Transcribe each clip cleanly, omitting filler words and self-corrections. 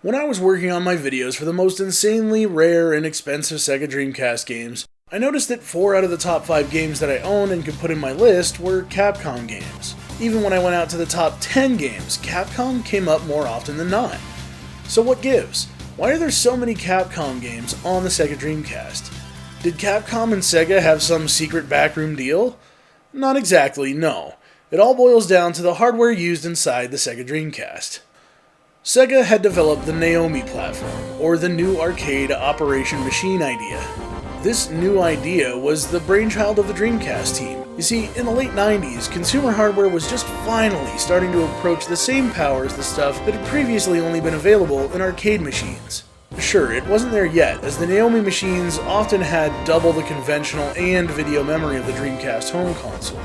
When I was working on my videos for the most insanely rare and expensive Sega Dreamcast games, I noticed that 4 out of the top 5 games that I owned and could put in my list were Capcom games. Even when I went out to the top 10 games, Capcom came up more often than not. So what gives? Why are there so many Capcom games on the Sega Dreamcast? Did Capcom and Sega have some secret backroom deal? Not exactly, no. It all boils down to the hardware used inside the Sega Dreamcast. Sega had developed the NAOMI platform, or the New Arcade Operation Machine idea. This new idea was the brainchild of the Dreamcast team. You see, in the late 90s, consumer hardware was just finally starting to approach the same power as the stuff that had previously only been available in arcade machines. Sure, it wasn't there yet, as the NAOMI machines often had double the conventional and video memory of the Dreamcast home console.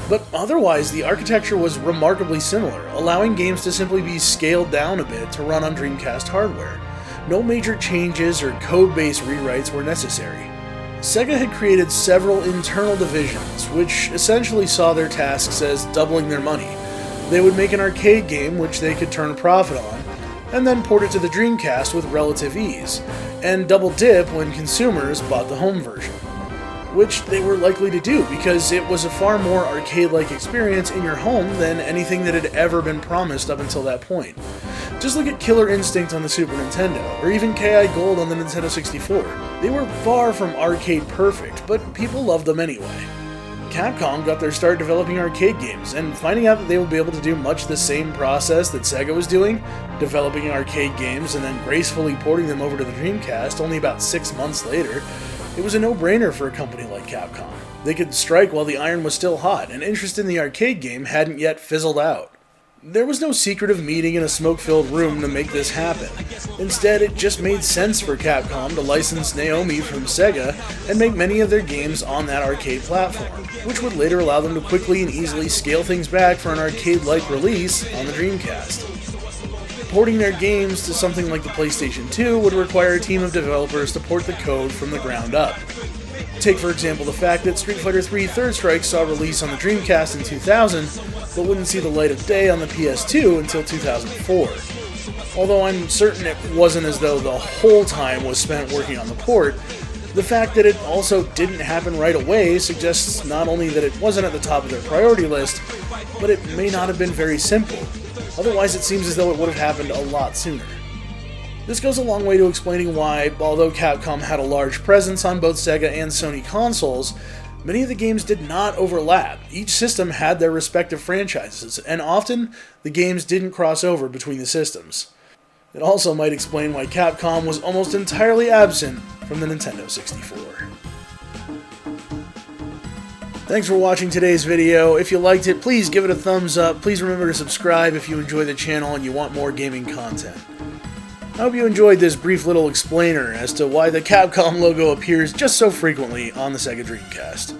But otherwise, the architecture was remarkably similar, allowing games to simply be scaled down a bit to run on Dreamcast hardware. No major changes or code-based rewrites were necessary. Sega had created several internal divisions, which essentially saw their tasks as doubling their money. They would make an arcade game which they could turn a profit on, and then port it to the Dreamcast with relative ease, and double dip when consumers bought the home version. Which they were likely to do because it was a far more arcade-like experience in your home than anything that had ever been promised up until that point. Just look at Killer Instinct on the Super Nintendo, or even KI Gold on the Nintendo 64. They were far from arcade perfect, but people loved them anyway. Capcom got their start developing arcade games, and finding out that they would be able to do much the same process that Sega was doing, developing arcade games and then gracefully porting them over to the Dreamcast only about 6 months later, it was a no-brainer for a company like Capcom. They could strike while the iron was still hot, and interest in the arcade game hadn't yet fizzled out. There was no secretive meeting in a smoke-filled room to make this happen. Instead, it just made sense for Capcom to license NAOMI from Sega and make many of their games on that arcade platform, which would later allow them to quickly and easily scale things back for an arcade-like release on the Dreamcast. Porting their games to something like the PlayStation 2 would require a team of developers to port the code from the ground up. Take for example the fact that Street Fighter III Third Strike saw release on the Dreamcast in 2000, but wouldn't see the light of day on the PS2 until 2004. Although I'm certain it wasn't as though the whole time was spent working on the port, the fact that it also didn't happen right away suggests not only that it wasn't at the top of their priority list, but it may not have been very simple. Otherwise, it seems as though it would have happened a lot sooner. This goes a long way to explaining why, although Capcom had a large presence on both Sega and Sony consoles, many of the games did not overlap. Each system had their respective franchises, and often, the games didn't cross over between the systems. It also might explain why Capcom was almost entirely absent from the Nintendo 64. Thanks for watching today's video. If you liked it, please give it a thumbs up. Please remember to subscribe if you enjoy the channel and you want more gaming content. I hope you enjoyed this brief little explainer as to why the Capcom logo appears just so frequently on the Sega Dreamcast.